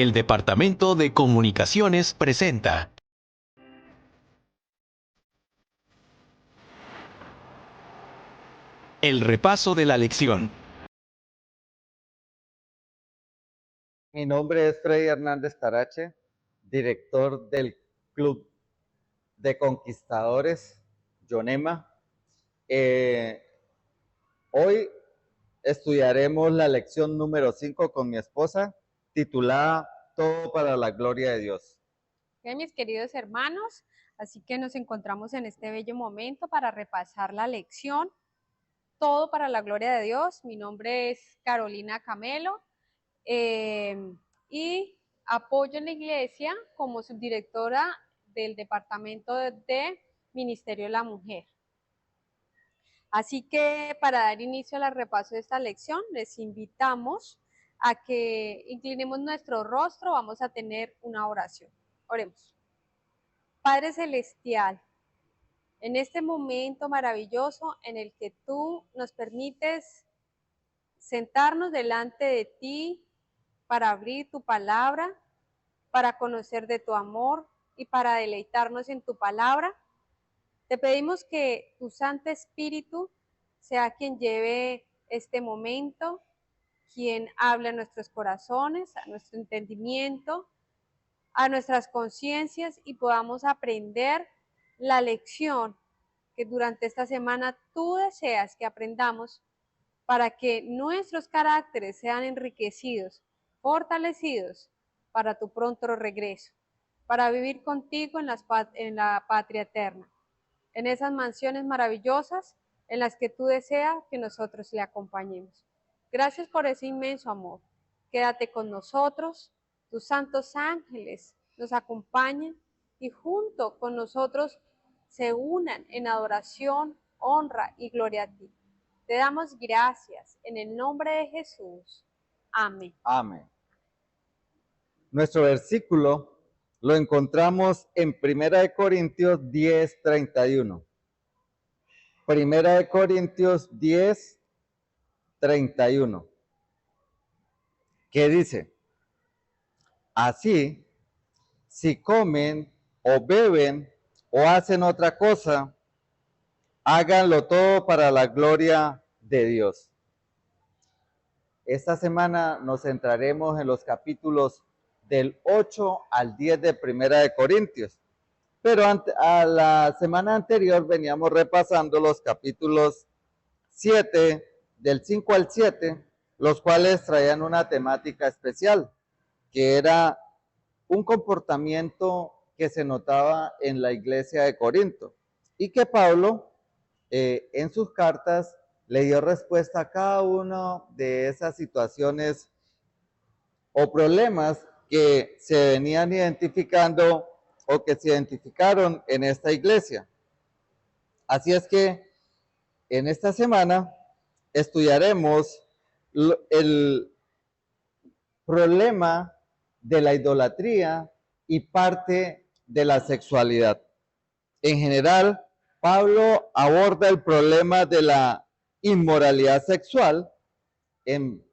El Departamento de Comunicaciones presenta el repaso de la lección. Mi nombre es Freddy Hernández Tarache, director del Club de Conquistadores Yonema. Hoy estudiaremos la lección número 5 con mi esposa, titulada Todo para la gloria de Dios. Bien, mis queridos hermanos, así que nos encontramos en este bello momento para repasar la lección Todo para la gloria de Dios. Mi nombre es Carolina Camelo y apoyo en la iglesia como subdirectora del Departamento de Ministerio de la Mujer. Así que para dar inicio al repaso de esta lección, les invitamos a que inclinemos nuestro rostro. Vamos a tener una oración. Oremos. Padre Celestial, en este momento maravilloso en el que tú nos permites sentarnos delante de ti para abrir tu palabra, para conocer de tu amor y para deleitarnos en tu palabra, te pedimos que tu Santo Espíritu sea quien lleve este momento, quien hable a nuestros corazones, a nuestro entendimiento, a nuestras conciencias y podamos aprender la lección que durante esta semana tú deseas que aprendamos para que nuestros caracteres sean enriquecidos, fortalecidos para tu pronto regreso, para vivir contigo en la patria eterna, en esas mansiones maravillosas en las que tú deseas que nosotros le acompañemos. Gracias por ese inmenso amor. Quédate con nosotros. Tus santos ángeles nos acompañan y junto con nosotros se unan en adoración, honra y gloria a ti. Te damos gracias en el nombre de Jesús. Amén. Amén. Nuestro versículo lo encontramos en 1 Corintios 10, 31. 1 Corintios 10, 31. ¿Qué dice? Así, si comen o beben o hacen otra cosa, háganlo todo para la gloria de Dios. Esta semana nos centraremos en los capítulos del 8 al 10 de 1 Corintios. Pero a la semana anterior veníamos repasando los capítulos 7, del 5 al 7, los cuales traían una temática especial, que era un comportamiento que se notaba en la iglesia de Corinto y que Pablo en sus cartas le dio respuesta a cada una de esas situaciones o problemas que se venían identificando o que se identificaron en esta iglesia. Así es que en esta semana estudiaremos el problema de la idolatría y parte de la sexualidad. En general, Pablo aborda el problema de la inmoralidad sexual en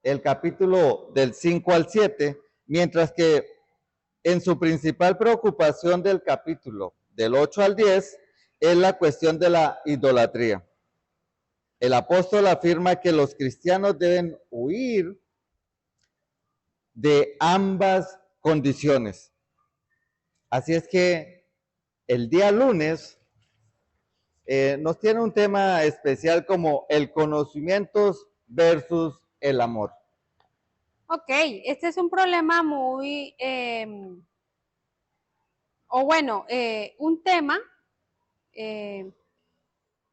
el capítulo del 5 al 7, mientras que en su principal preocupación del capítulo del 8 al 10 es la cuestión de la idolatría. El apóstol afirma que los cristianos deben huir de ambas condiciones. Así es que el día lunes nos tiene un tema especial como el conocimiento versus el amor. Ok, este es un problema muy, un tema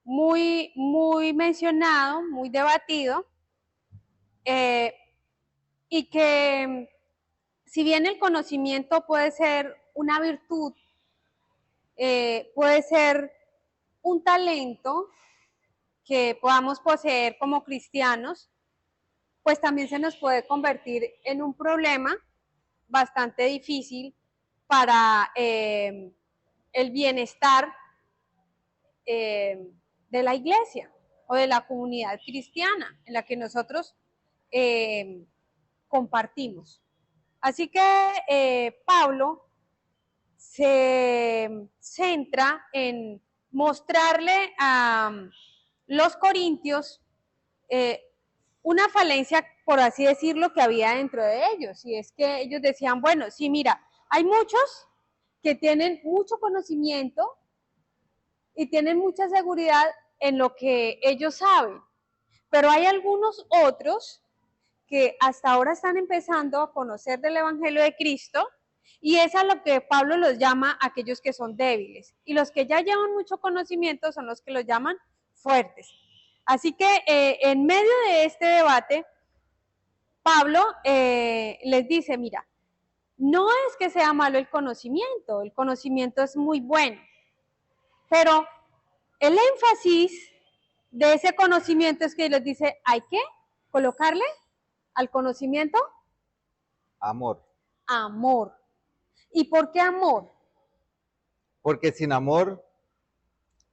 muy mencionado, muy debatido, y que si bien el conocimiento puede ser una virtud, puede ser un talento que podamos poseer como cristianos, pues también se nos puede convertir en un problema bastante difícil para el bienestar de la iglesia o de la comunidad cristiana en la que nosotros compartimos. Así que Pablo se centra en mostrarle a los corintios una falencia, por así decirlo, que había dentro de ellos. Y es que ellos decían, bueno, sí, mira, hay muchos que tienen mucho conocimiento y tienen mucha seguridad en lo que ellos saben, pero hay algunos otros que hasta ahora están empezando a conocer del Evangelio de Cristo, y es a lo que Pablo los llama aquellos que son débiles, y los que ya llevan mucho conocimiento son los que los llaman fuertes. Así que en medio de este debate, Pablo les dice, mira, no es que sea malo el conocimiento es muy bueno, pero el énfasis de ese conocimiento es que les dice, hay que colocarle al conocimiento Amor. amor. ¿Y por qué amor? Porque sin amor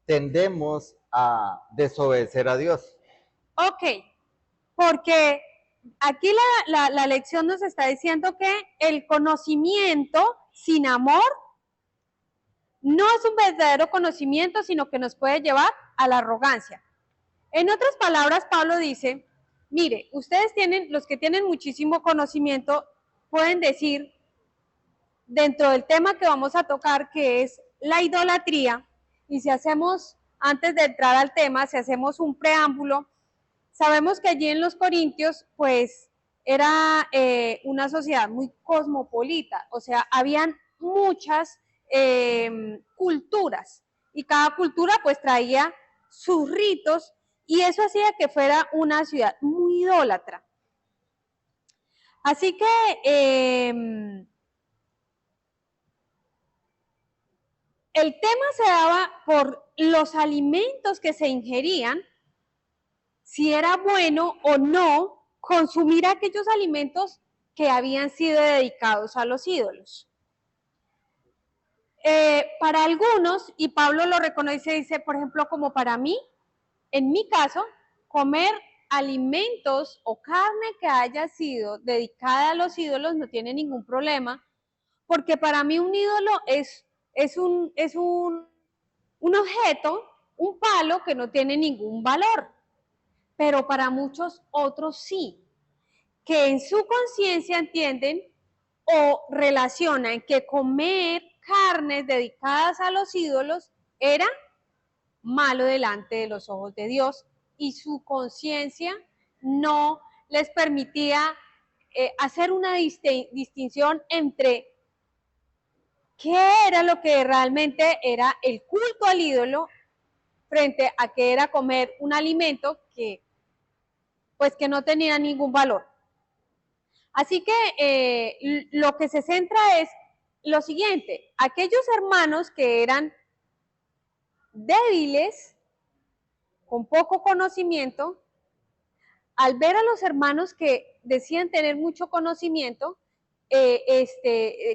tendemos a desobedecer a Dios. Ok, porque aquí la lección nos está diciendo que el conocimiento sin amor no es un verdadero conocimiento, sino que nos puede llevar a la arrogancia. En otras palabras, Pablo dice, mire, ustedes tienen, los que tienen muchísimo conocimiento, pueden decir, dentro del tema que vamos a tocar, que es la idolatría, y si hacemos, antes de entrar al tema, si hacemos un preámbulo, sabemos que allí en los Corintios, pues, era una sociedad muy cosmopolita, o sea, habían muchas culturas, y cada cultura pues traía sus ritos, y eso hacía que fuera una ciudad muy idólatra. Así que el tema se daba por los alimentos que se ingerían, si era bueno o no consumir aquellos alimentos que habían sido dedicados a los ídolos. Para algunos, y Pablo lo reconoce, dice, por ejemplo, como para mí, en mi caso, comer alimentos o carne que haya sido dedicada a los ídolos no tiene ningún problema, porque para mí un ídolo es un objeto, un palo que no tiene ningún valor, pero para muchos otros sí, que en su conciencia entienden o relacionan que comer carnes dedicadas a los ídolos era malo delante de los ojos de Dios, y su conciencia no les permitía hacer una distinción entre qué era lo que realmente era el culto al ídolo frente a que era comer un alimento que pues que no tenía ningún valor. Así que lo que se centra es lo siguiente: aquellos hermanos que eran débiles, con poco conocimiento, al ver a los hermanos que decían tener mucho conocimiento,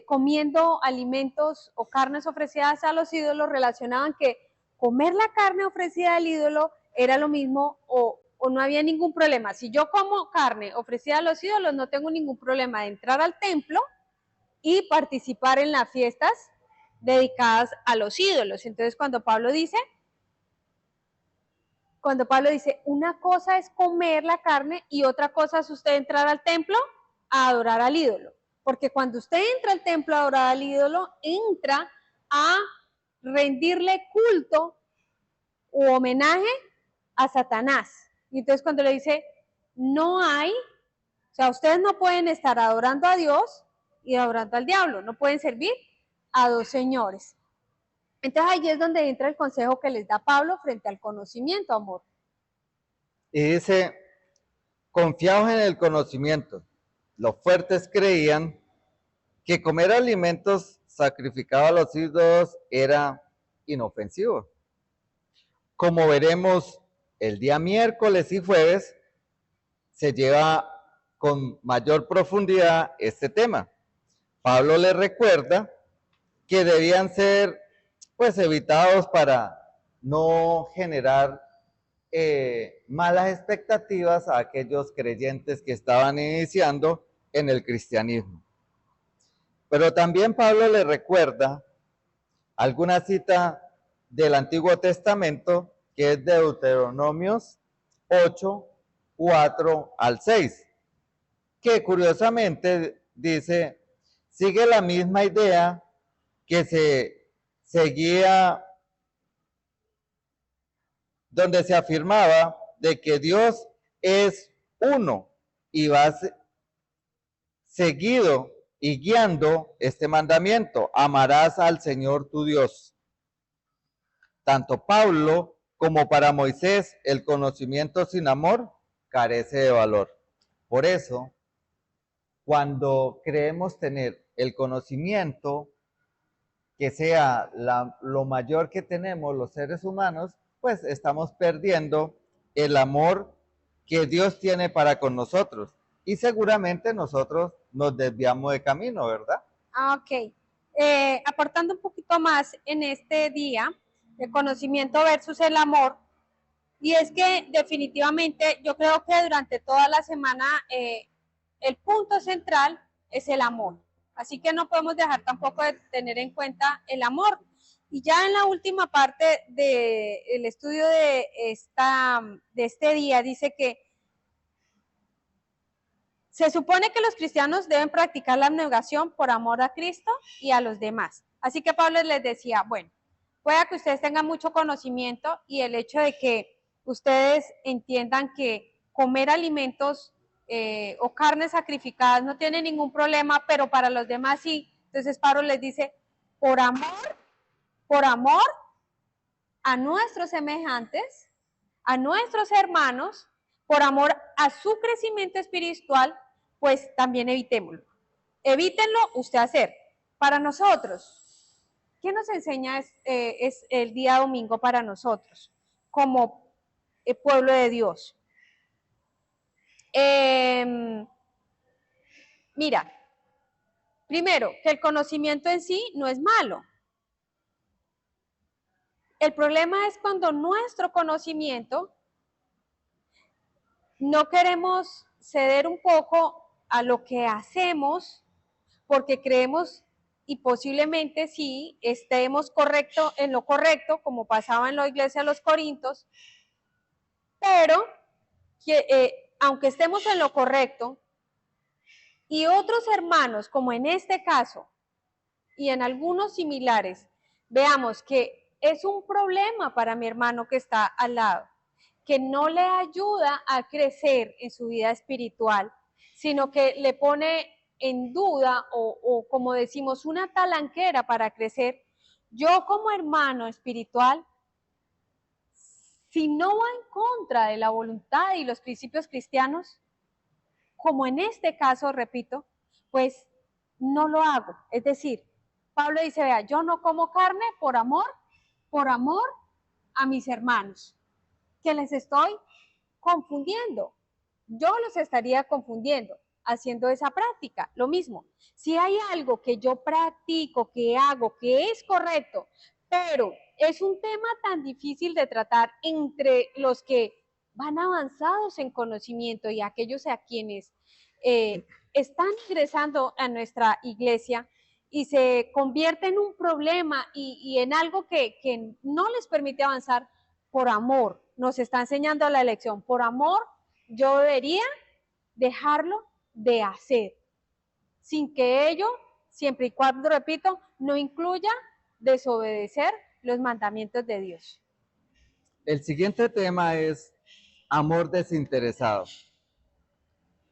comiendo alimentos o carnes ofrecidas a los ídolos, relacionaban que comer la carne ofrecida al ídolo era lo mismo o no había ningún problema. Si yo como carne ofrecida a los ídolos, no tengo ningún problema de entrar al templo y participar en las fiestas dedicadas a los ídolos. Entonces, cuando Pablo dice, una cosa es comer la carne y otra cosa es usted entrar al templo a adorar al ídolo. Porque cuando usted entra al templo a adorar al ídolo, entra a rendirle culto u homenaje a Satanás. Y entonces cuando le dice, no hay, o sea, ustedes no pueden estar adorando a Dios y adorando al diablo, no pueden servir a dos señores. Entonces ahí es donde entra el consejo que les da Pablo frente al conocimiento, amor. Y dice, confiados en el conocimiento, los fuertes creían que comer alimentos sacrificados a los ídolos era inofensivo. Como veremos el día miércoles y jueves, se lleva con mayor profundidad este tema. Pablo les recuerda que debían ser pues evitados para no generar malas expectativas a aquellos creyentes que estaban iniciando en el cristianismo. Pero también Pablo le recuerda alguna cita del Antiguo Testamento, que es Deuteronomios 8, 4 al 6, que curiosamente dice, sigue la misma idea que se seguía, donde se afirmaba de que Dios es uno y va seguido y guiando este mandamiento, amarás al Señor tu Dios. Tanto Pablo como para Moisés, el conocimiento sin amor carece de valor. Por eso, cuando creemos tener el conocimiento que sea lo mayor que tenemos los seres humanos, pues estamos perdiendo el amor que Dios tiene para con nosotros. Y seguramente nosotros nos desviamos de camino, ¿verdad? Ok. Aportando un poquito más en este día, el conocimiento versus el amor, y es que definitivamente yo creo que durante toda la semana el punto central es el amor. Así que no podemos dejar tampoco de tener en cuenta el amor. Y ya en la última parte del estudio de este día dice que se supone que los cristianos deben practicar la abnegación por amor a Cristo y a los demás. Así que Pablo les decía, bueno, pueda que ustedes tengan mucho conocimiento y el hecho de que ustedes entiendan que comer alimentos o carnes sacrificadas no tiene ningún problema, pero para los demás sí. Entonces Pablo les dice, por amor a nuestros semejantes, a nuestros hermanos, por amor a su crecimiento espiritual, pues también evitémoslo. Evítenlo usted hacer. Para nosotros, ¿qué nos enseña es el día domingo para nosotros como pueblo de Dios? Mira, primero, que el conocimiento en sí no es malo. El problema es cuando nuestro conocimiento no queremos ceder un poco a lo que hacemos porque creemos y posiblemente sí estemos correcto en lo correcto, como pasaba en la iglesia de los Corintios, pero aunque estemos en lo correcto y otros hermanos, como en este caso y en algunos similares, veamos que es un problema para mi hermano que está al lado, que no le ayuda a crecer en su vida espiritual, sino que le pone en duda o como decimos, una talanquera para crecer. Yo como hermano espiritual, si no va en contra de la voluntad y los principios cristianos, como en este caso, repito, pues no lo hago. Es decir, Pablo dice, vea, yo no como carne por amor a mis hermanos, que les estoy confundiendo. Yo los estaría confundiendo haciendo esa práctica. Lo mismo, si hay algo que yo practico, que hago, que es correcto, pero es un tema tan difícil de tratar entre los que van avanzados en conocimiento y aquellos a quienes están ingresando a nuestra iglesia y se convierte en un problema y en algo que no les permite avanzar por amor. Nos está enseñando la lección. Por amor, yo debería dejarlo de hacer, sin que ello, siempre y cuando, repito, no incluya desobedecer los mandamientos de Dios. El siguiente tema es amor desinteresado.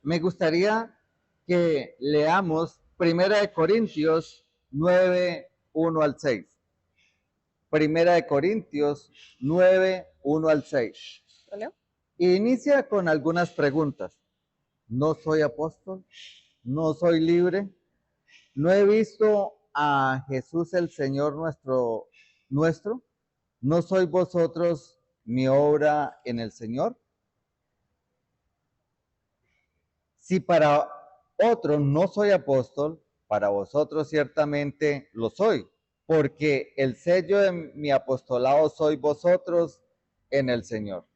Me gustaría que leamos 1 Corintios 9, 1 al 6. 1 Corintios 9, 1 al 6. ¿Vale? Inicia con algunas preguntas. ¿No soy apóstol? ¿No soy libre? ¿No he visto a Jesús el Señor nuestro? ¿No sois vosotros mi obra en el Señor? Si para otros no soy apóstol, para vosotros ciertamente lo soy, porque el sello de mi apostolado sois vosotros en el Señor.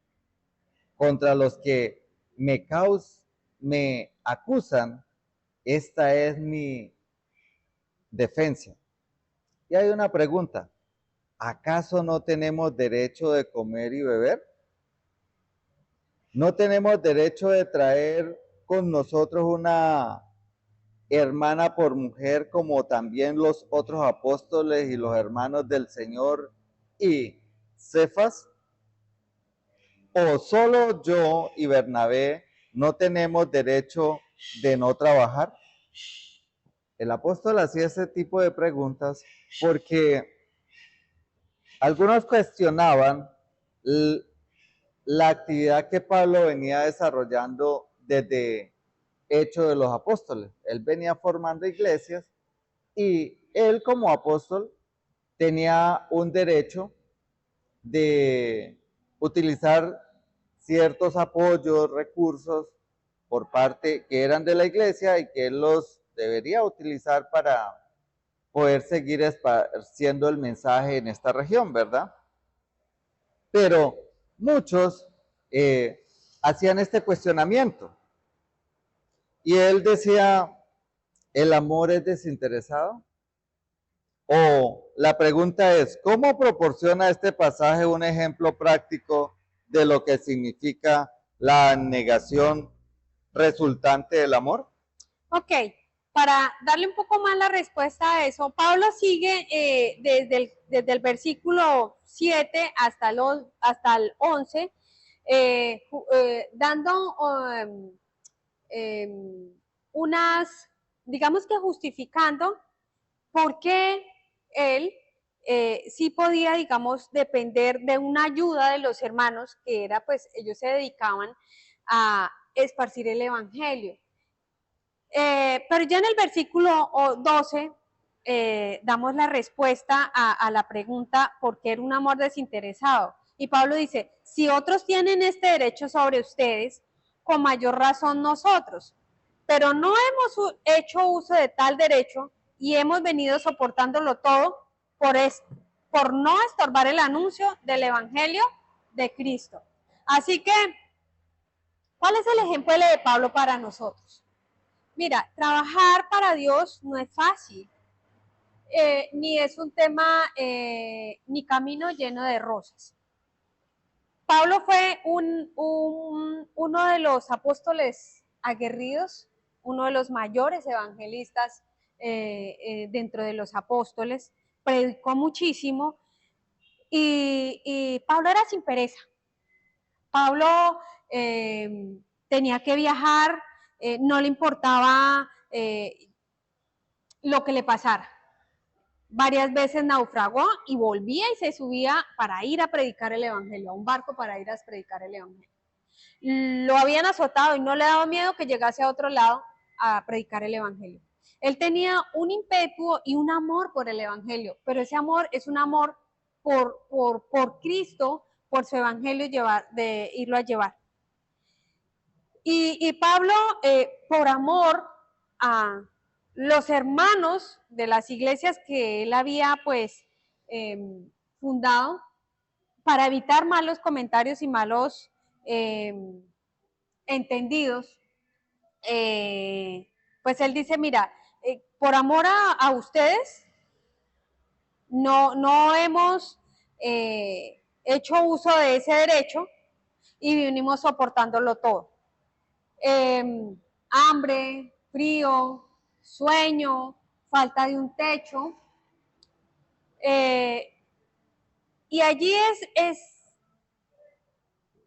Contra los que me acusan, esta es mi defensa. Y hay una pregunta, ¿acaso no tenemos derecho de comer y beber? ¿No tenemos derecho de traer con nosotros una hermana por mujer como también los otros apóstoles y los hermanos del Señor y Cefas? ¿O solo yo y Bernabé no tenemos derecho de no trabajar? El apóstol hacía ese tipo de preguntas porque algunos cuestionaban la actividad que Pablo venía desarrollando desde Hechos de los Apóstoles. Él venía formando iglesias y él como apóstol tenía un derecho de utilizar ciertos apoyos, recursos por parte que eran de la iglesia y que él los debería utilizar para poder seguir esparciendo el mensaje en esta región, ¿verdad? Pero muchos hacían este cuestionamiento y él decía, ¿el amor es desinteresado? O la pregunta es, ¿cómo proporciona este pasaje un ejemplo práctico de lo que significa la negación resultante del amor? Ok, para darle un poco más la respuesta a eso, Pablo sigue desde el versículo 7 hasta el 11, dando digamos que justificando por qué él sí podía, digamos, depender de una ayuda de los hermanos, que era, pues, ellos se dedicaban a esparcir el evangelio. Pero ya en el versículo 12 damos la respuesta a la pregunta ¿por qué era un amor desinteresado? Y Pablo dice, si otros tienen este derecho sobre ustedes, con mayor razón nosotros, pero no hemos hecho uso de tal derecho y hemos venido soportándolo todo por no estorbar el anuncio del Evangelio de Cristo. Así que, ¿cuál es el ejemplo de Pablo para nosotros? Mira, trabajar para Dios no es fácil, ni es un tema, ni camino lleno de rosas. Pablo fue uno de los apóstoles aguerridos, uno de los mayores evangelistas dentro de los apóstoles, predicó muchísimo y Pablo era sin pereza. Pablo tenía que viajar, no le importaba lo que le pasara. Varias veces naufragó y volvía y se subía para ir a predicar el evangelio, a un barco para ir a predicar el evangelio. Lo habían azotado y no le daba miedo que llegase a otro lado a predicar el evangelio. Él tenía un ímpetu y un amor por el evangelio, pero ese amor es un amor por Cristo, por su evangelio de irlo a llevar. Y Pablo, por amor a los hermanos de las iglesias que él había pues fundado, para evitar malos comentarios y malos entendidos, pues él dice, mira, por amor a ustedes, no hemos hecho uso de ese derecho y venimos soportándolo todo. Hambre, frío, sueño, falta de un techo. Y allí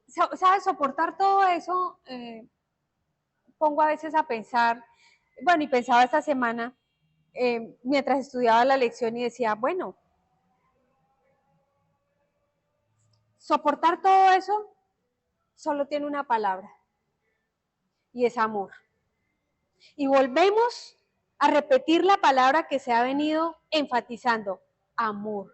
¿sabes? Soportar todo eso, pongo a veces a pensar, bueno, y pensaba esta semana, mientras estudiaba la lección y decía, bueno, soportar todo eso solo tiene una palabra, y es amor. Y volvemos a repetir la palabra que se ha venido enfatizando, amor.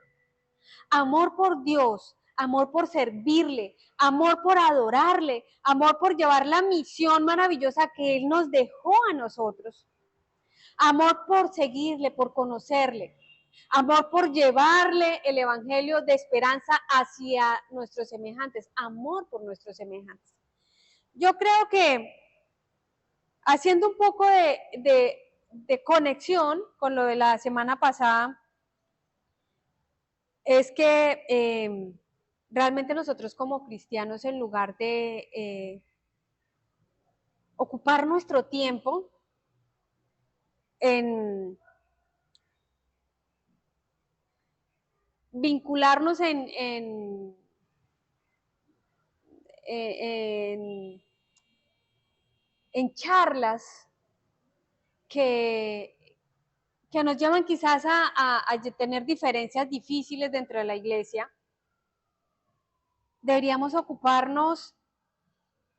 Amor por Dios, amor por servirle, amor por adorarle, amor por llevar la misión maravillosa que Él nos dejó a nosotros. Amor por seguirle, por conocerle. Amor por llevarle el evangelio de esperanza hacia nuestros semejantes. Amor por nuestros semejantes. Yo creo que haciendo un poco de de conexión con lo de la semana pasada es que realmente nosotros como cristianos, en lugar de ocupar nuestro tiempo en vincularnos en, en charlas que nos llevan quizás a tener diferencias difíciles dentro de la iglesia, deberíamos ocuparnos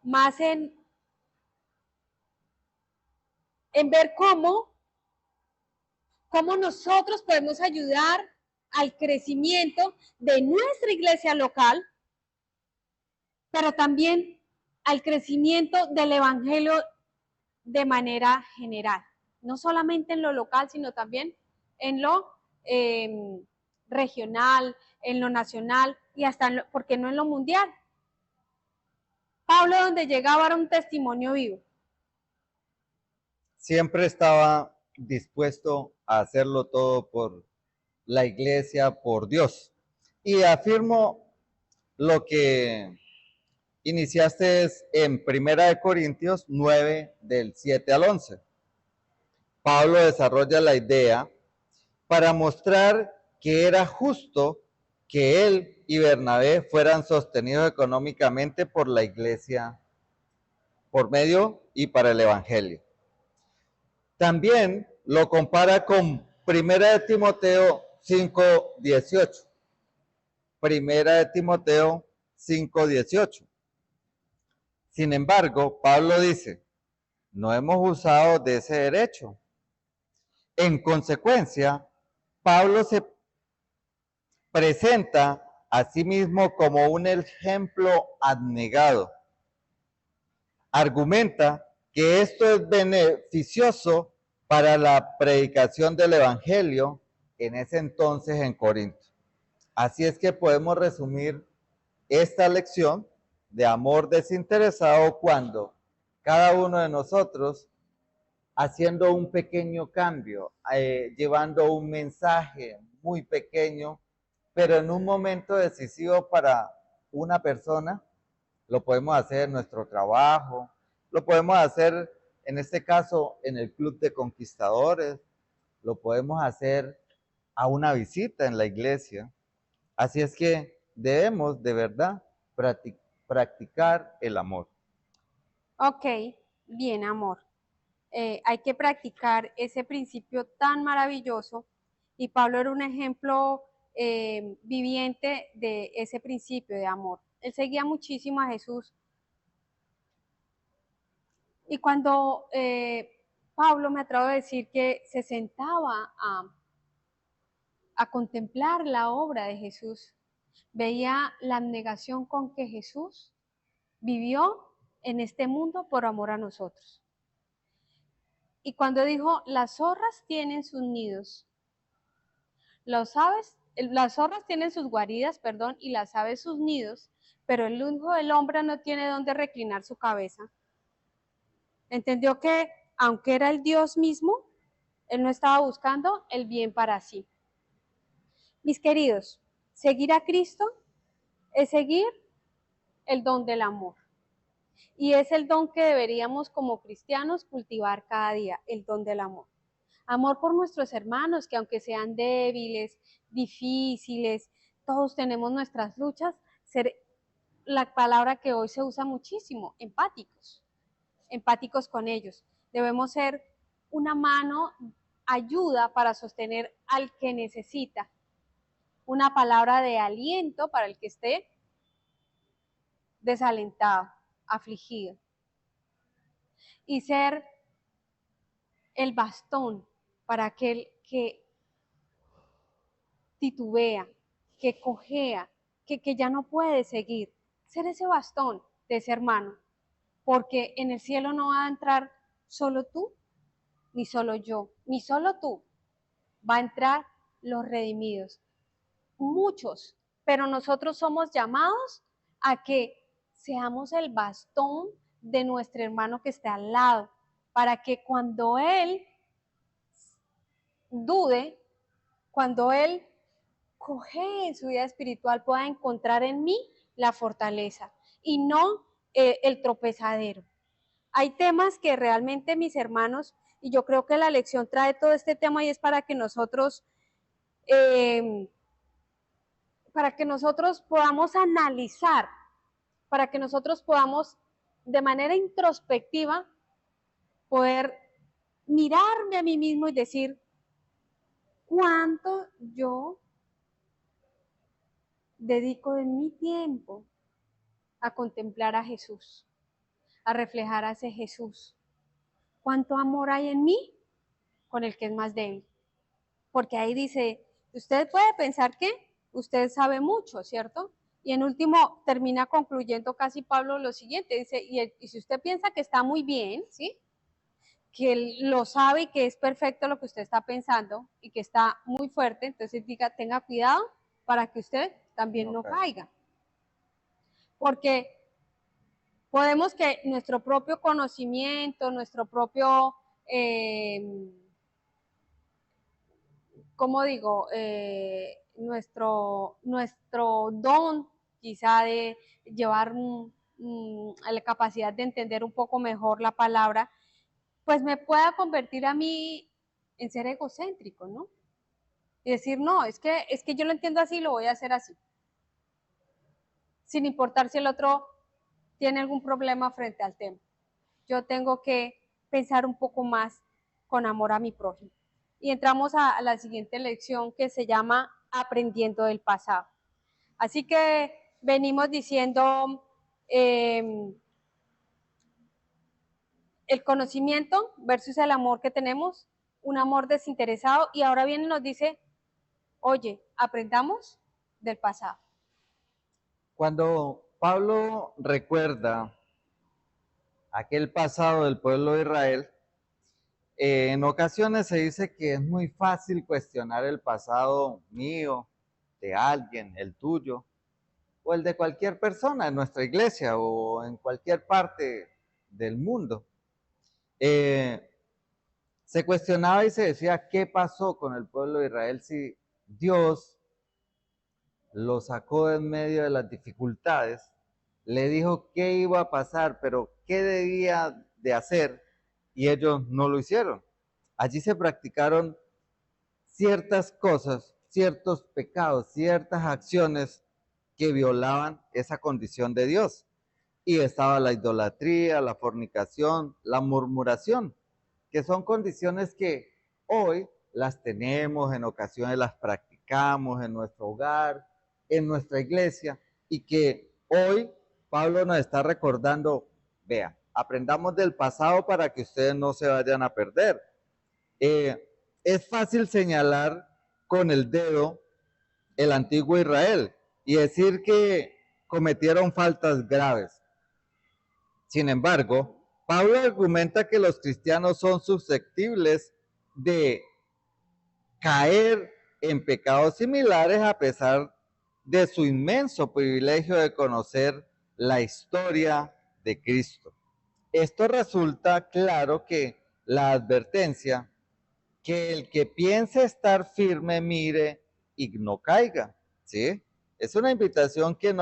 más en ver cómo nosotros podemos ayudar al crecimiento de nuestra iglesia local, pero también al crecimiento del evangelio de manera general, no solamente en lo local, sino también en lo regional, en lo nacional y hasta, ¿por qué no en lo mundial? Pablo, donde llegaba, era un testimonio vivo. Siempre estaba dispuesto a hacerlo todo por la iglesia, por Dios. Y afirmo lo que iniciaste en 1 Corintios 9, del 7 al 11. Pablo desarrolla la idea para mostrar que era justo que él y Bernabé fueran sostenidos económicamente por la iglesia, por medio y para el evangelio. También lo compara con 1 Timoteo 5:18. 1 Timoteo 5:18. Sin embargo, Pablo dice, no hemos usado de ese derecho. En consecuencia, Pablo se presenta a sí mismo como un ejemplo abnegado. Argumenta que esto es beneficioso para la predicación del evangelio en ese entonces en Corinto. Así es que podemos resumir esta lección de amor desinteresado cuando cada uno de nosotros, haciendo un pequeño cambio, llevando un mensaje muy pequeño, pero en un momento decisivo para una persona, lo podemos hacer en nuestro trabajo, lo podemos hacer en este caso en el Club de Conquistadores, lo podemos hacer a una visita en la iglesia. Así es que debemos de verdad practicar el amor. Ok, bien, amor. Hay que practicar ese principio tan maravilloso y Pablo era un ejemplo viviente de ese principio de amor. Él seguía muchísimo a Jesús y cuando Pablo, me atrevo a decir, que se sentaba a contemplar la obra de Jesús, veía la abnegación con que Jesús vivió en este mundo por amor a nosotros. Y cuando dijo, las zorras tienen sus nidos, las zorras tienen sus guaridas, perdón, y las aves sus nidos, pero el Hijo del Hombre no tiene dónde reclinar su cabeza. Entendió que, aunque era el Dios mismo, él no estaba buscando el bien para sí. Mis queridos, seguir a Cristo es seguir el don del amor. Y es el don que deberíamos como cristianos cultivar cada día, el don del amor. Amor por nuestros hermanos, que aunque sean débiles, difíciles, todos tenemos nuestras luchas, ser la palabra que hoy se usa muchísimo, empáticos con ellos. Debemos ser una mano, ayuda para sostener al que necesita, una palabra de aliento para el que esté desalentado, afligido. Y ser el bastón para aquel que titubea, que cojea, que ya no puede seguir. Ser ese bastón de ese hermano, porque en el cielo no va a entrar solo tú, ni solo yo, ni solo tú. Va a entrar los redimidos, muchos, pero nosotros somos llamados a que seamos el bastón de nuestro hermano que está al lado, para que cuando él dude, cuando él coge en su vida espiritual, pueda encontrar en mí la fortaleza y no el tropezadero. Hay temas que realmente, mis hermanos, y yo creo que la lección trae todo este tema y es para que nosotros podamos analizar, para que nosotros podamos de manera introspectiva poder mirarme a mí mismo y decir cuánto yo dedico de mi tiempo a contemplar a Jesús, a reflejar a ese Jesús. ¿Cuánto amor hay en mí con el que es más débil? Porque ahí dice, usted puede pensar que usted sabe mucho, ¿cierto? Y en último termina concluyendo casi Pablo lo siguiente, dice, y si usted piensa que está muy bien, ¿sí? Que él lo sabe y que es perfecto lo que usted está pensando y que está muy fuerte, entonces diga, tenga cuidado para que usted también no caiga. Porque podemos que nuestro propio conocimiento, nuestro propio, ¿cómo digo? Nuestro don quizá de llevar la capacidad de entender un poco mejor la palabra, pues me pueda convertir a mí en ser egocéntrico, ¿no? Y decir, no, es que yo lo entiendo así, lo voy a hacer así. Sin importar si el otro tiene algún problema frente al tema. Yo tengo que pensar un poco más con amor a mi prójimo. Y entramos a la siguiente lección que se llama Aprendiendo del pasado. Así que venimos diciendo el conocimiento versus el amor que tenemos, un amor desinteresado, y ahora viene y nos dice, oye, aprendamos del pasado. Cuando Pablo recuerda aquel pasado del pueblo de Israel, en ocasiones se dice que es muy fácil cuestionar el pasado mío, de alguien, el tuyo, o el de cualquier persona en nuestra iglesia o en cualquier parte del mundo. Se cuestionaba y se decía qué pasó con el pueblo de Israel si Dios lo sacó de en medio de las dificultades, le dijo qué iba a pasar, pero qué debía de hacer, y ellos no lo hicieron. Allí se practicaron ciertas cosas, ciertos pecados, ciertas acciones que violaban esa condición de Dios. Y estaba la idolatría, la fornicación, la murmuración, que son condiciones que hoy las tenemos, en ocasiones las practicamos en nuestro hogar, en nuestra iglesia, y que hoy Pablo nos está recordando, vea, aprendamos del pasado para que ustedes no se vayan a perder. Es fácil señalar con el dedo el antiguo Israel y decir que cometieron faltas graves. Sin embargo, Pablo argumenta que los cristianos son susceptibles de caer en pecados similares a pesar de su inmenso privilegio de conocer la historia de Cristo. Esto resulta claro que la advertencia que el que piense estar firme mire y no caiga, ¿sí? Es una invitación que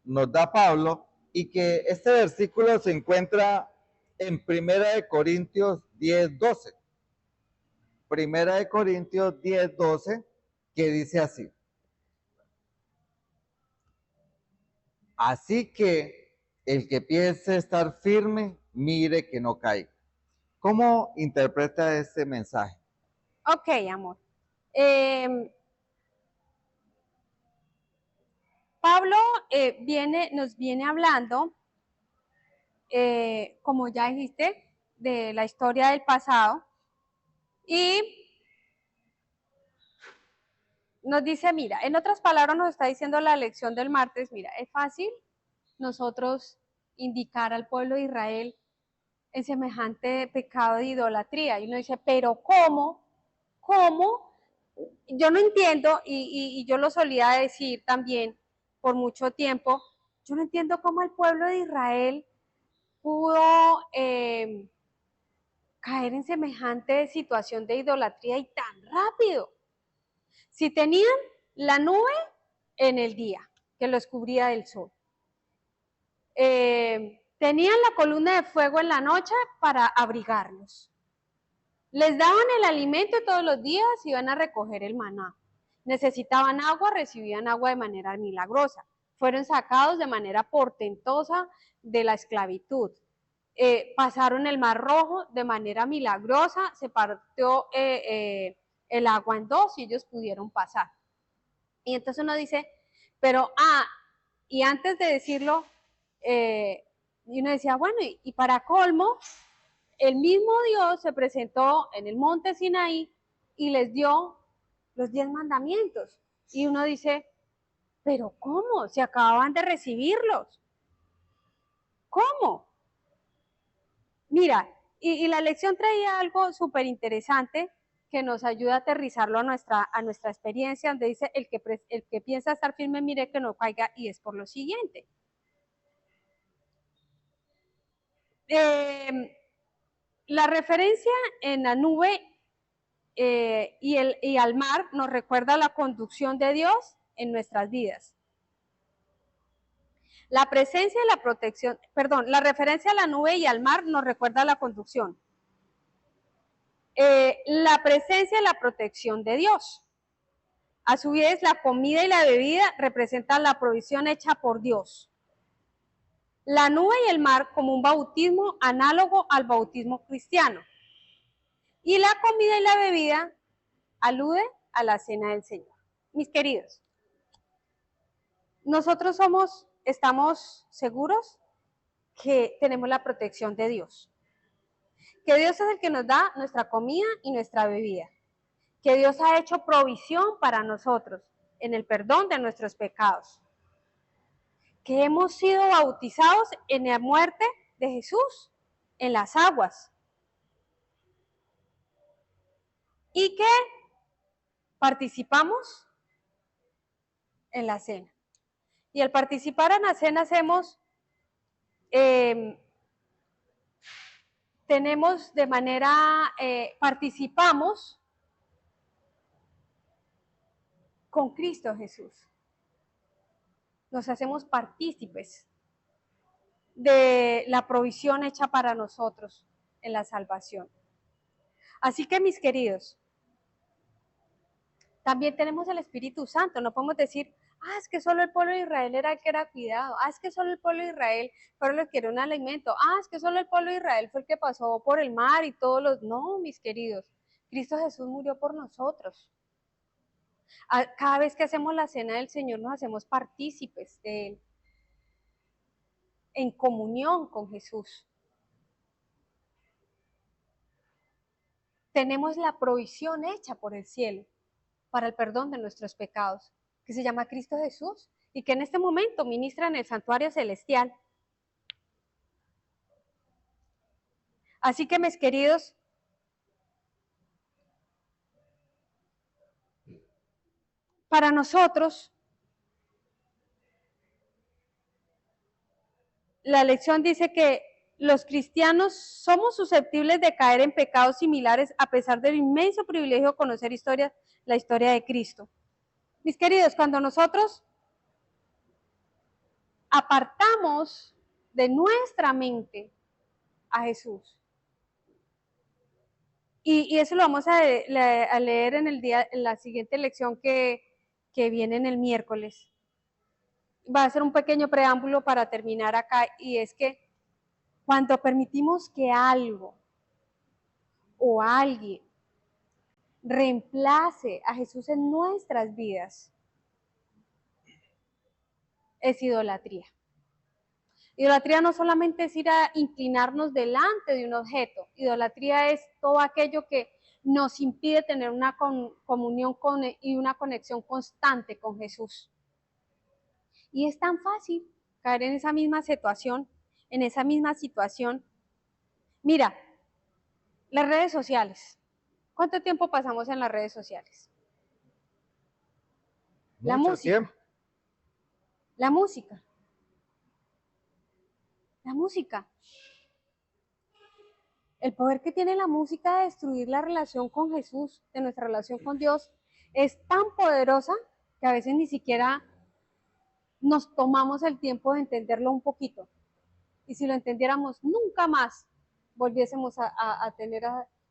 nos da Pablo y que este versículo se encuentra en 1 Corintios 10:12. 1 Corintios 10:12, que dice así: así que el que piense estar firme, mire que no caiga. ¿Cómo interpreta este mensaje? Ok, amor. Pablo nos viene hablando, como ya dijiste, de la historia del pasado y nos dice, mira, en otras palabras nos está diciendo la lección del martes, mira, es fácil nosotros indicar al pueblo de Israel en semejante pecado de idolatría. Y uno dice, pero ¿cómo? ¿Cómo? Yo no entiendo, y yo lo solía decir también por mucho tiempo, yo no entiendo cómo el pueblo de Israel pudo caer en semejante situación de idolatría y tan rápido? Si tenían la nube en el día, que los cubría del sol, tenían la columna de fuego en la noche para abrigarlos, les daban el alimento todos los días, iban a recoger el maná, necesitaban agua, recibían agua de manera milagrosa, fueron sacados de manera portentosa de la esclavitud, pasaron el Mar Rojo de manera milagrosa, se partió el agua en dos y ellos pudieron pasar. Y entonces uno dice, pero, y antes de decirlo, y uno decía, bueno, y para colmo, el mismo Dios se presentó en el monte Sinaí y les dio los 10 mandamientos. Y uno dice, pero ¿cómo? Se acababan de recibirlos. ¿Cómo? Mira, y la lección traía algo súper interesante que nos ayuda a aterrizarlo a nuestra experiencia, donde dice, el que piensa estar firme, mire que no caiga, y es por lo siguiente. La referencia en la nube y al mar nos recuerda la conducción de Dios en nuestras vidas. La presencia y la protección, perdón, la referencia a la nube y al mar nos recuerda la conducción. La presencia y la protección de Dios. A su vez, la comida y la bebida representan la provisión hecha por Dios. La nube y el mar como un bautismo análogo al bautismo cristiano. Y la comida y la bebida alude a la cena del Señor. Mis queridos, nosotros estamos seguros que tenemos la protección de Dios. Que Dios es el que nos da nuestra comida y nuestra bebida. Que Dios ha hecho provisión para nosotros en el perdón de nuestros pecados. Que hemos sido bautizados en la muerte de Jesús, en las aguas. Y que participamos en la cena. Y al participar en la cena participamos con Cristo Jesús. Nos hacemos partícipes de la provisión hecha para nosotros en la salvación. Así que, mis queridos, también tenemos el Espíritu Santo. No podemos decir, es que solo el pueblo de Israel era el que era cuidado. Es que solo el pueblo de Israel fueron los que era un alimento. Es que solo el pueblo de Israel fue el que pasó por el mar y todos los... No, mis queridos. Cristo Jesús murió por nosotros. Cada vez que hacemos la cena del Señor nos hacemos partícipes de Él, en comunión con Jesús. Tenemos la provisión hecha por el cielo para el perdón de nuestros pecados, que se llama Cristo Jesús y que en este momento ministra en el santuario celestial. Así que, mis queridos, para nosotros, la lección dice que los cristianos somos susceptibles de caer en pecados similares a pesar del inmenso privilegio de conocer la historia de Cristo. Mis queridos, cuando nosotros apartamos de nuestra mente a Jesús, y eso lo vamos a leer en la siguiente lección que viene en el miércoles. Va a ser un pequeño preámbulo para terminar acá, y es que cuando permitimos que algo o alguien reemplace a Jesús en nuestras vidas, es idolatría. Idolatría no solamente es ir a inclinarnos delante de un objeto, idolatría es todo aquello que nos impide tener una comunión y una conexión constante con Jesús. Y es tan fácil caer en esa misma situación, Mira, las redes sociales. ¿Cuánto tiempo pasamos en las redes sociales? La música. La música. el poder que tiene la música de destruir la relación con Jesús, de nuestra relación con Dios, es tan poderosa que a veces ni siquiera nos tomamos el tiempo de entenderlo un poquito. Y si lo entendiéramos, nunca más volviésemos a tener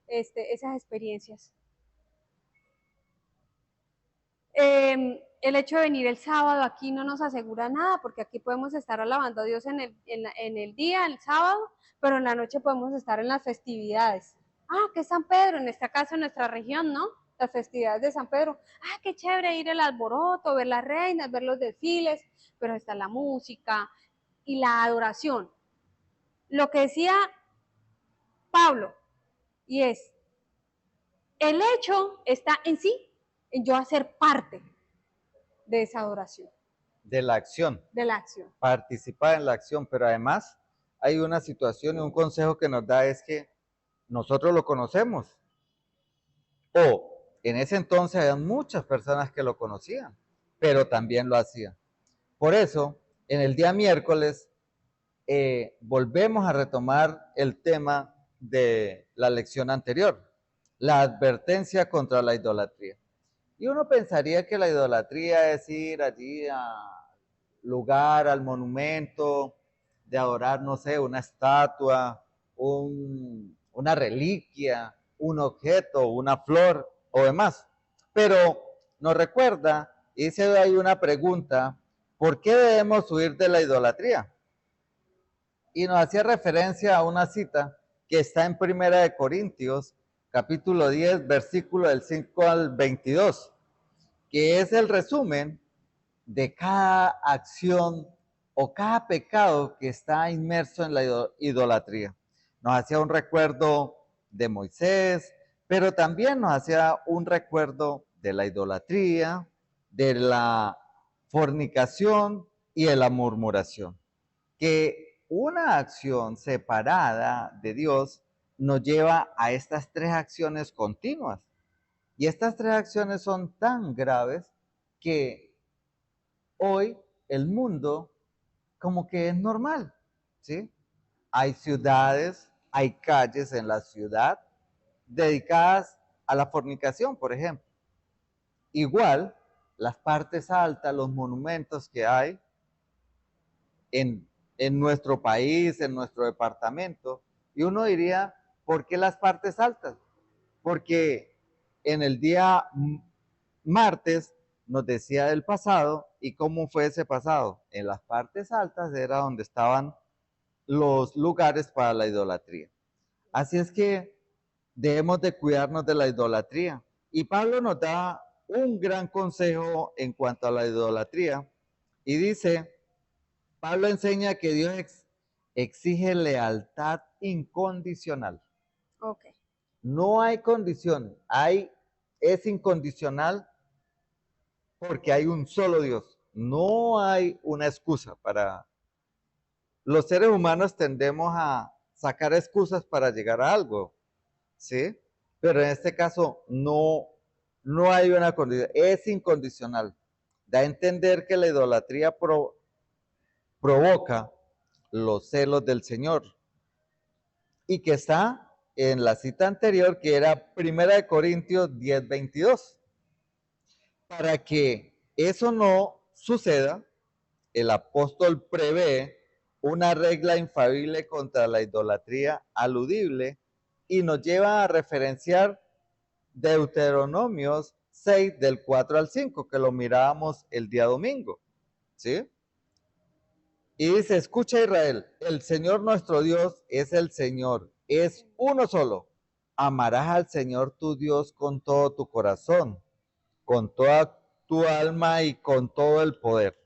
esas experiencias. El hecho de venir el sábado aquí no nos asegura nada, porque aquí podemos estar alabando a Dios en el día, el sábado, pero en la noche podemos estar en las festividades. Ah, que es San Pedro, en este caso en nuestra región, ¿no? Las festividades de San Pedro. Ah, qué chévere ir al alboroto, ver las reinas, ver los desfiles, pero está la música y la adoración. Lo que decía Pablo, y es, el hecho está en sí, en yo hacer parte de esa adoración. De la acción. De la acción. Participar en la acción, pero además hay una situación y un consejo que nos da es que nosotros lo conocemos. O en ese entonces había muchas personas que lo conocían, pero también lo hacían. Por eso, en el día miércoles, volvemos a retomar el tema de la lección anterior, la advertencia contra la idolatría. Y uno pensaría que la idolatría es ir allí al lugar, al monumento, de adorar, no sé, una estatua, una reliquia, un objeto, una flor o demás. Pero nos recuerda, y dice ahí una pregunta, ¿por qué debemos huir de la idolatría? Y nos hacía referencia a una cita que está en Primera de Corintios, capítulo 10, versículo del 5 al 22, que es el resumen de cada acción o cada pecado que está inmerso en la idolatría. Nos hacía un recuerdo de Moisés, pero también nos hacía un recuerdo de la idolatría, de la fornicación y de la murmuración. Que una acción separada de Dios nos lleva a estas tres acciones continuas. Y estas tres acciones son tan graves que hoy el mundo como que es normal, ¿sí? Hay ciudades, hay calles en la ciudad dedicadas a la fornicación, por ejemplo. Igual, las partes altas, los monumentos que hay en nuestro país, en nuestro departamento, y uno diría, ¿por qué las partes altas? Porque en el día martes nos decía del pasado, y cómo fue ese pasado. En las partes altas era donde estaban los lugares para la idolatría. Así es que debemos de cuidarnos de la idolatría. Y Pablo nos da un gran consejo en cuanto a la idolatría, y dice, Pablo enseña que Dios exige lealtad incondicional. Okay. No hay condición, es incondicional porque hay un solo Dios. No hay una excusa para... Los seres humanos tendemos a sacar excusas para llegar a algo, ¿sí? Pero en este caso no hay una condición, es incondicional. Da a entender que la idolatría provoca los celos del Señor y que está en la cita anterior que era 1 Corintios 10:22. Para que eso no suceda, el apóstol prevé una regla infalible contra la idolatría aludible y nos lleva a referenciar Deuteronomios 6 del 4 al 5, que lo mirábamos el día domingo, ¿sí? Y dice, escucha Israel, el Señor nuestro Dios es el Señor, es uno solo. Amarás al Señor tu Dios con todo tu corazón, con toda tu alma y con todo el poder.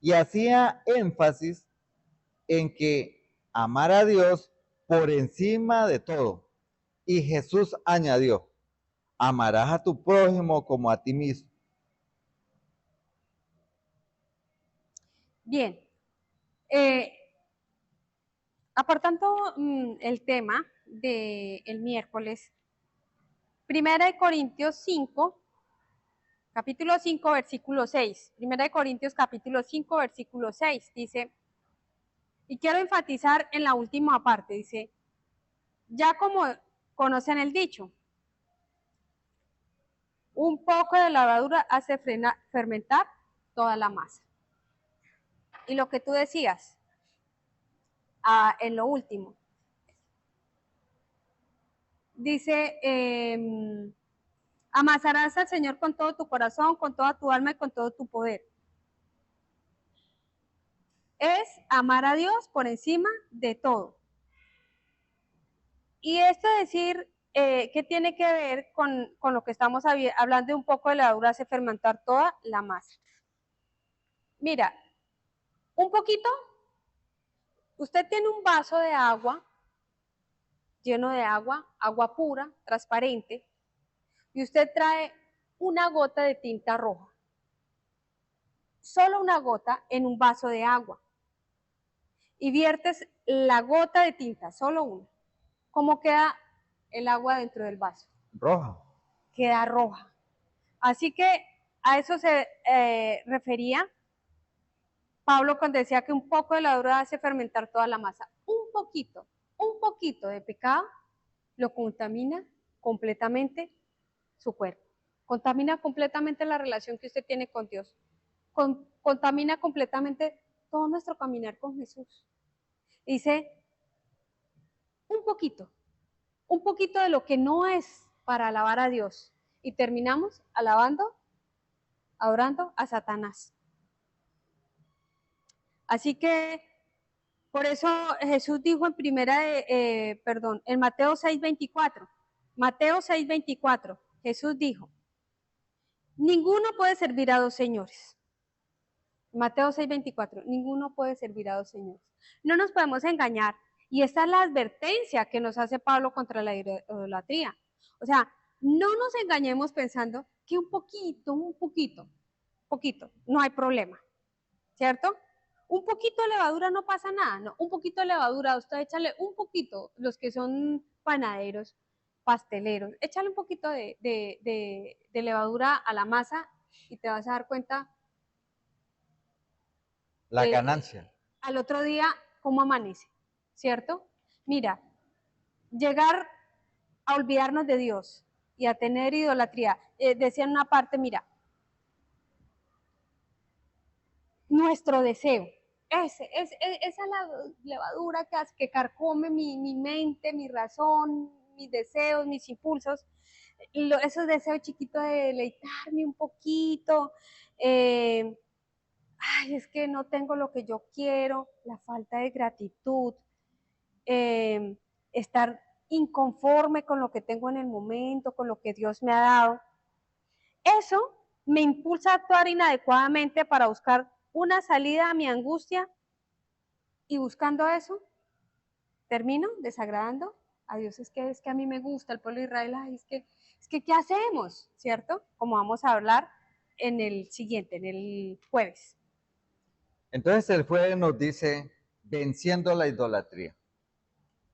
Y hacía énfasis en que amar a Dios por encima de todo. Y Jesús añadió, amarás a tu prójimo como a ti mismo. Bien. Apartando el tema del miércoles, 1 Corintios 5, capítulo 5, versículo 6. 1 Corintios capítulo 5, versículo 6 dice, y quiero enfatizar en la última parte, dice, Ya como conocen el dicho, un poco de levadura hace fermentar toda la masa. Y lo que tú decías, en lo último, dice, amasarás al Señor con todo tu corazón, con toda tu alma y con todo tu poder. Es amar a Dios por encima de todo. Y esto decir que tiene que ver con lo que estamos hablando de un poco de levadura hace fermentar toda la masa. Mira, un poquito, usted tiene un vaso de agua, lleno de agua, agua pura, transparente, y usted trae una gota de tinta roja. Solo una gota en un vaso de agua. Y viertes la gota de tinta, solo una. ¿Cómo queda el agua dentro del vaso? Roja. Queda roja. Así que a eso se refería Pablo cuando decía que un poco de levadura hace fermentar toda la masa. Un poquito de pecado lo contamina completamente su cuerpo. Contamina completamente la relación que usted tiene con Dios. Contamina completamente todo nuestro caminar con Jesús. Dice, un poquito de lo que no es para alabar a Dios. Y terminamos adorando a Satanás. Así que por eso Jesús dijo en Mateo 6:24. Mateo 6:24, Jesús dijo, ninguno puede servir a dos señores. Mateo 6:24, ninguno puede servir a dos señores. No nos podemos engañar. Y esta es la advertencia que nos hace Pablo contra la idolatría. O sea, no nos engañemos pensando que un poquito, no hay problema, ¿cierto? Un poquito de levadura no pasa nada, no, un poquito de levadura, usted échale un poquito, los que son panaderos, pasteleros, échale un poquito de levadura a la masa y te vas a dar cuenta La ganancia. al otro día cómo amanece, ¿cierto? Mira, llegar a olvidarnos de Dios y a tener idolatría, decía en una parte, mira, nuestro deseo, esa levadura que carcome mi mente, mi razón, mis deseos, mis impulsos, esos deseos chiquitos de deleitarme un poquito, ay, es que no tengo lo que yo quiero, la falta de gratitud, estar inconforme con lo que tengo en el momento, con lo que Dios me ha dado. Eso me impulsa a actuar inadecuadamente para buscar una salida a mi angustia y buscando eso, termino desagradando a Dios. Es que a mí me gusta el pueblo de Israel, ay, es que ¿qué hacemos? ¿Cierto? Como vamos a hablar en el siguiente, en el jueves. Entonces el jueves nos dice, venciendo la idolatría.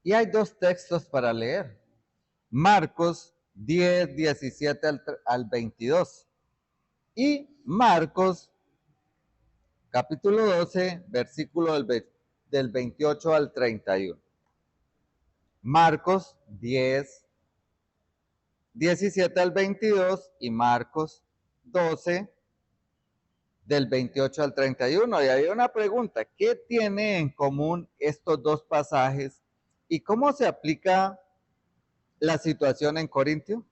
Y hay dos textos para leer. Marcos 10, 17 al 22. Y Marcos capítulo 12, versículo del 28 al 31. Marcos 10, 17 al 22 y Marcos 12, del 28 al 31. Y había una pregunta, ¿qué tiene en común estos dos pasajes y cómo se aplica la situación en Corintios?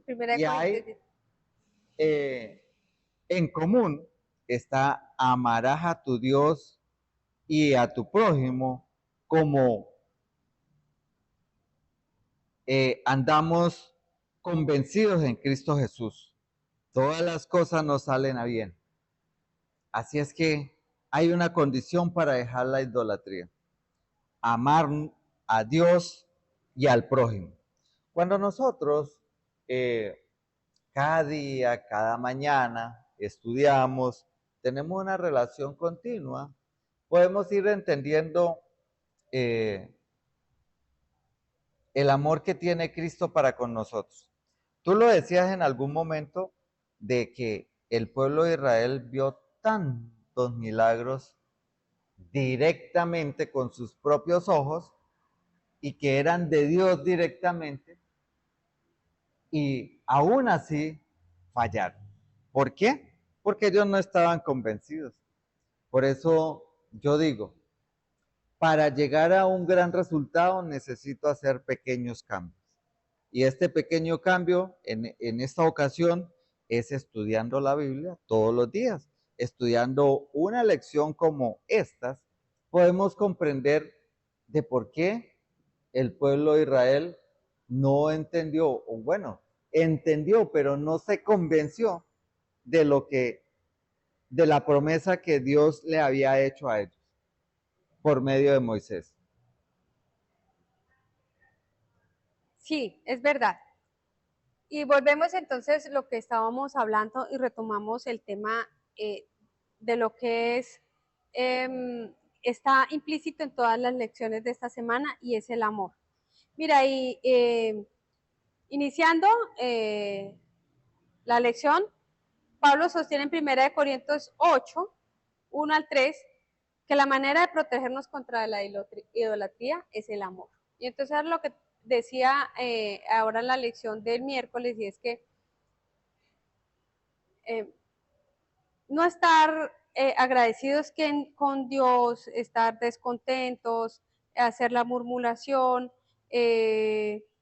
Primera de Y hay Corintios. en común está amarás a tu Dios y a tu prójimo como andamos convencidos en Cristo Jesús. Todas las cosas nos salen a bien. Así es que hay una condición para dejar la idolatría. Amar a Dios y al prójimo. Cuando nosotros cada día, cada mañana estudiamos, tenemos una relación continua, podemos ir entendiendo el amor que tiene Cristo para con nosotros. Tú lo decías en algún momento de que el pueblo de Israel vio tantos milagros directamente con sus propios ojos y que eran de Dios directamente, y aún así fallaron. ¿Por qué? Porque ellos no estaban convencidos. Por eso yo digo, para llegar a un gran resultado necesito hacer pequeños cambios. Y este pequeño cambio en esta ocasión es estudiando la Biblia todos los días. Estudiando una lección como estas, podemos comprender de por qué el pueblo de Israel no entendió, o bueno, entendió, pero no se convenció de de la promesa que Dios le había hecho a ellos por medio de Moisés. Sí, es verdad. Y volvemos entonces lo que estábamos hablando y retomamos el tema de lo que es, está implícito en todas las lecciones de esta semana y es el amor. Mira, y iniciando la lección, Pablo sostiene en 1 Corintios 8, 1 al 3, que la manera de protegernos contra la idolatría es el amor. Y entonces lo que decía ahora en la lección del miércoles, y es que no estar agradecidos con Dios, estar descontentos, hacer la murmuración,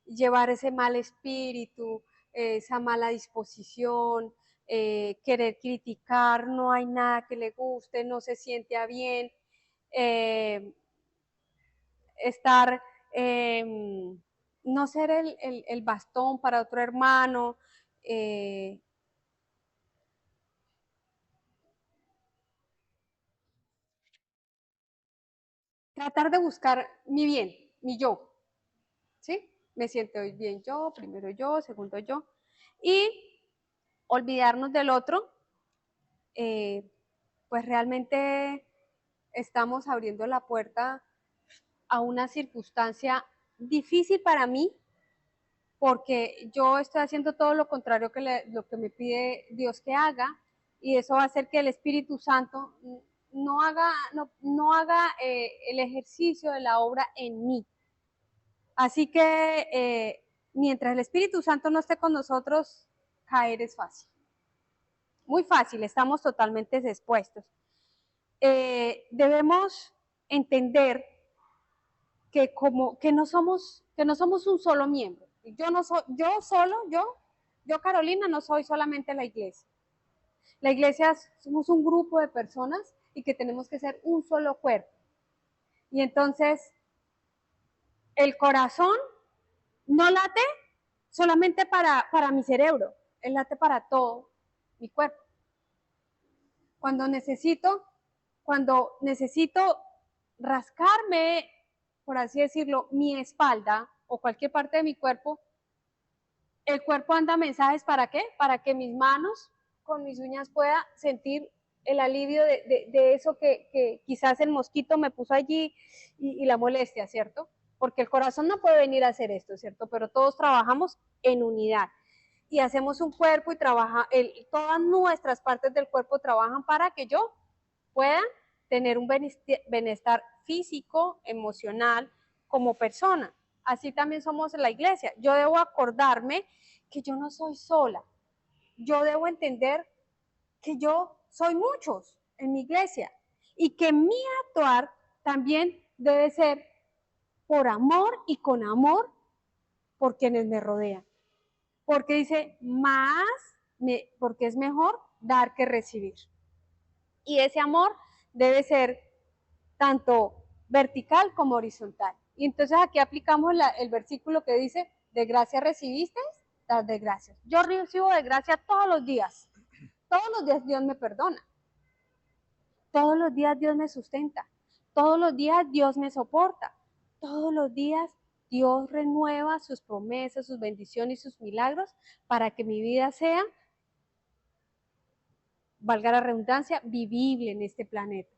llevar ese mal espíritu, esa mala disposición, querer criticar, no hay nada que le guste, no se siente a bien, estar, no ser el bastón para otro hermano, tratar de buscar mi bien, mi yo, ¿sí? Me siento bien yo, primero yo, segundo yo, y olvidarnos del otro, pues realmente estamos abriendo la puerta a una circunstancia difícil para mí, porque yo estoy haciendo todo lo contrario que lo que me pide Dios que haga, y eso va a hacer que el Espíritu Santo no haga el ejercicio de la obra en mí. Así que mientras el Espíritu Santo no esté con nosotros, caer es fácil. Muy fácil, estamos totalmente expuestos. Debemos entender que no somos un solo miembro. Yo Carolina no soy solamente la iglesia. La iglesia somos un grupo de personas y que tenemos que ser un solo cuerpo. Y entonces el corazón no late solamente para mi cerebro, él late para todo mi cuerpo. Cuando necesito rascarme, por así decirlo, mi espalda o cualquier parte de mi cuerpo, el cuerpo anda mensajes ¿para qué? Para que mis manos con mis uñas pueda sentir el alivio de eso que quizás el mosquito me puso allí y la molestia, ¿cierto? Porque el corazón no puede venir a hacer esto, ¿cierto? Pero todos trabajamos en unidad y hacemos un cuerpo y todas nuestras partes del cuerpo trabajan para que yo pueda tener un bienestar físico, emocional, como persona. Así también somos en la iglesia. Yo debo acordarme que yo no soy sola. Yo debo entender que yo soy muchos en mi iglesia y que mi actuar también debe ser por amor y con amor por quienes me rodean. Porque dice, porque es mejor dar que recibir. Y ese amor debe ser tanto vertical como horizontal. Y entonces aquí aplicamos el versículo que dice, de gracia recibiste, das de gracias. Yo recibo de gracia todos los días. Todos los días Dios me perdona. Todos los días Dios me sustenta. Todos los días Dios me soporta. Todos los días Dios renueva sus promesas, sus bendiciones y sus milagros para que mi vida sea, valga la redundancia, vivible en este planeta.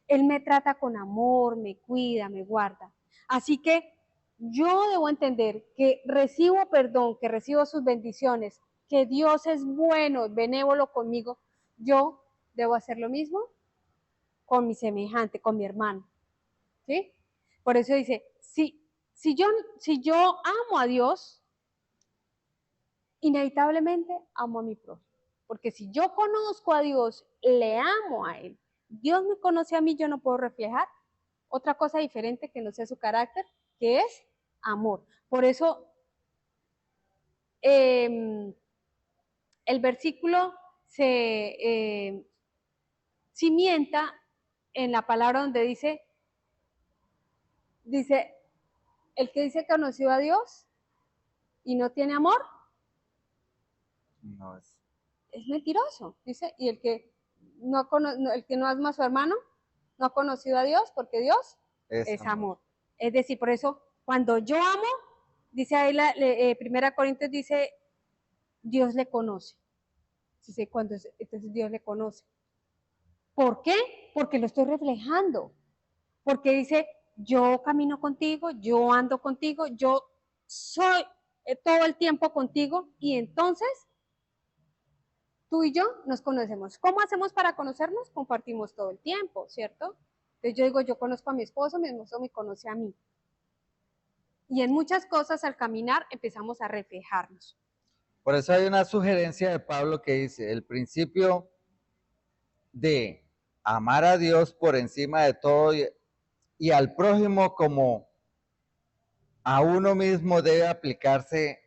Él me trata con amor, me cuida, me guarda. Así que yo debo entender que recibo perdón, que recibo sus bendiciones, que Dios es bueno, benévolo conmigo. Yo debo hacer lo mismo con mi semejante, con mi hermano. ¿Sí? Por eso dice, Si yo amo a Dios, inevitablemente amo a mi prójimo. Porque si yo conozco a Dios, le amo a Él, Dios me conoce a mí, yo no puedo reflejar otra cosa diferente que no sea su carácter, que es amor. Por eso el versículo se cimienta en la palabra donde dice, el que dice que conoció a Dios y no tiene amor, No es mentiroso, dice, y el que no ama a su hermano no ha conocido a Dios, porque Dios es amor. Es decir, por eso, cuando yo amo, dice ahí Primera Corintios dice, Dios le conoce. Dice, entonces Dios le conoce. ¿Por qué? Porque lo estoy reflejando. Porque dice, yo camino contigo, yo ando contigo, yo soy todo el tiempo contigo, y entonces tú y yo nos conocemos. ¿Cómo hacemos para conocernos? Compartimos todo el tiempo, ¿cierto? Entonces yo digo, yo conozco a mi esposo me conoce a mí. Y en muchas cosas al caminar empezamos a reflejarnos. Por eso hay una sugerencia de Pablo que dice, el principio de amar a Dios por encima de todo y al prójimo como a uno mismo debe aplicarse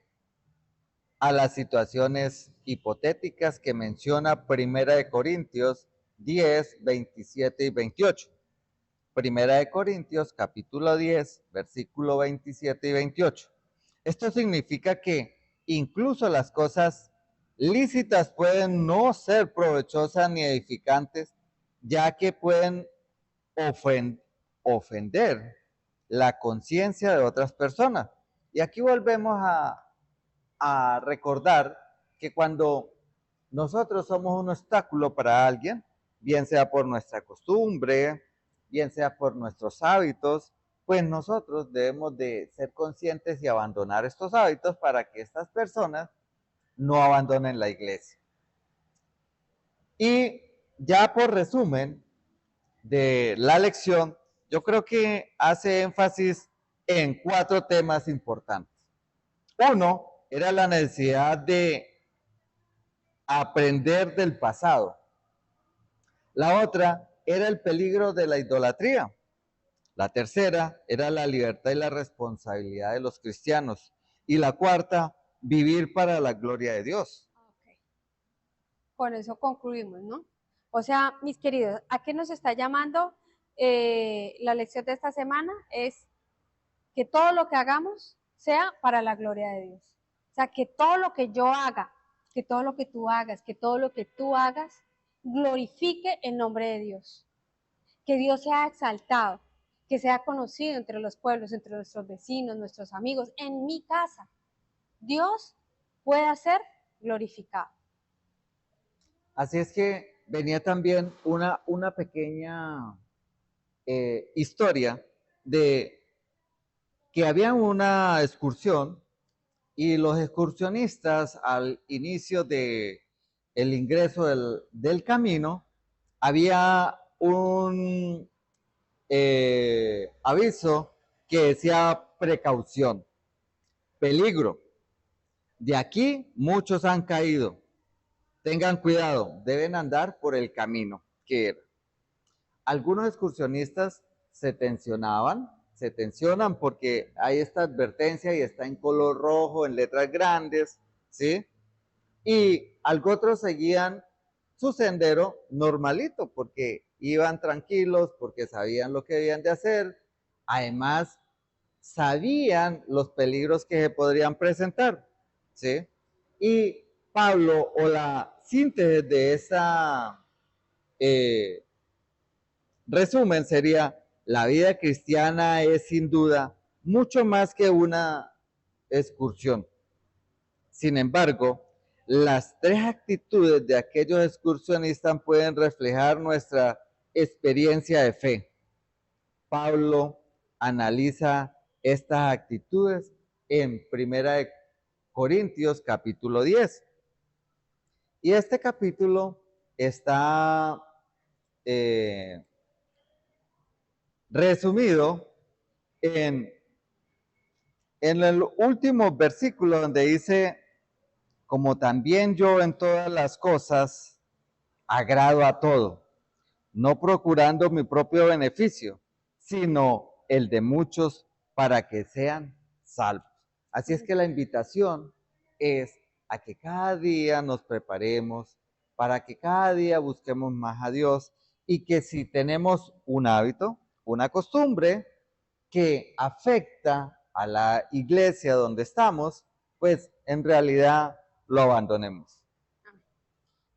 a las situaciones hipotéticas que menciona Primera de Corintios 10, 27 y 28. Primera de Corintios, capítulo 10, versículo 27 y 28. Esto significa que incluso las cosas lícitas pueden no ser provechosas ni edificantes, ya que pueden ofender la conciencia de otras personas. Y aquí volvemos a recordar que cuando nosotros somos un obstáculo para alguien, bien sea por nuestra costumbre, bien sea por nuestros hábitos, pues nosotros debemos de ser conscientes y abandonar estos hábitos para que estas personas no abandonen la iglesia. Y ya por resumen de la lección, yo creo que hace énfasis en 4 temas importantes. Uno era la necesidad de aprender del pasado. La otra era el peligro de la idolatría. La tercera era la libertad y la responsabilidad de los cristianos. Y la cuarta, vivir para la gloria de Dios. Okay. Con eso concluimos, ¿no? O sea, mis queridos, ¿a qué nos está llamando la lección de esta semana? Es que todo lo que hagamos sea para la gloria de Dios. O sea, que todo lo que yo haga, que todo lo que tú hagas, que todo lo que tú hagas, glorifique el nombre de Dios. Que Dios sea exaltado, que sea conocido entre los pueblos, entre nuestros vecinos, nuestros amigos, en mi casa. Dios pueda ser glorificado. Así es que venía también una pequeña historia de que había una excursión y los excursionistas al inicio de el ingreso del camino había un aviso que decía precaución, peligro. De aquí muchos han caído. Tengan cuidado, deben andar por el camino que era. Algunos excursionistas se tensionan porque hay esta advertencia y está en color rojo, en letras grandes, ¿sí? Y algo otros seguían su sendero normalito porque iban tranquilos, porque sabían lo que debían de hacer. Además, sabían los peligros que se podrían presentar, ¿sí? Y Pablo, o la síntesis de esa resumen sería, la vida cristiana es sin duda mucho más que una excursión. Sin embargo, las 3 actitudes de aquellos excursionistas pueden reflejar nuestra experiencia de fe. Pablo analiza estas actitudes en 1 Corintios capítulo 10. Y este capítulo está resumido en En el último versículo donde dice, como también yo en todas las cosas agrado a todo, no procurando mi propio beneficio, sino el de muchos para que sean salvos. Así es que la invitación es a que cada día nos preparemos, para que cada día busquemos más a Dios y que si tenemos un hábito, una costumbre que afecta a la iglesia donde estamos, pues en realidad lo abandonemos.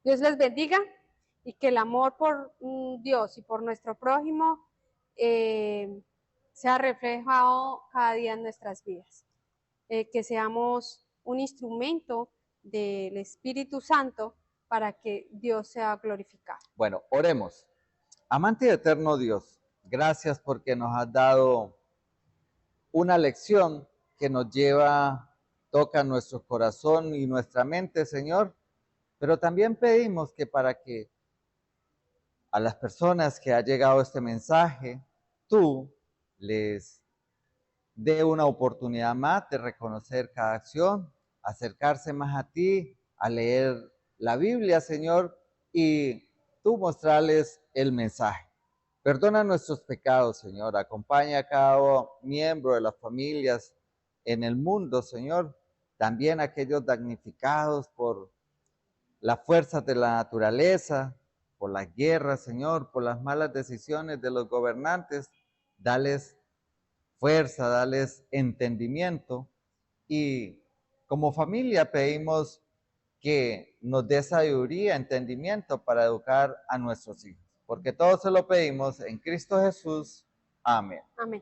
Dios les bendiga y que el amor por Dios y por nuestro prójimo sea reflejado cada día en nuestras vidas. Que seamos un instrumento del Espíritu Santo para que Dios sea glorificado. Bueno, oremos. Amante y eterno Dios, gracias porque nos has dado una lección que nos lleva, toca nuestro corazón y nuestra mente, Señor, pero también pedimos que para que a las personas que ha llegado este mensaje, tú les dé una oportunidad más de reconocer cada acción, acercarse más a ti, a leer la Biblia, Señor, y tú mostrarles el mensaje. Perdona nuestros pecados, Señor. Acompaña a cada miembro de las familias en el mundo, Señor. También a aquellos damnificados por las fuerzas de la naturaleza, por las guerras, Señor, por las malas decisiones de los gobernantes. Dales fuerza, dales entendimiento. Y como familia pedimos que nos dé sabiduría, entendimiento para educar a nuestros hijos. Porque todo se lo pedimos en Cristo Jesús. Amén. Amén.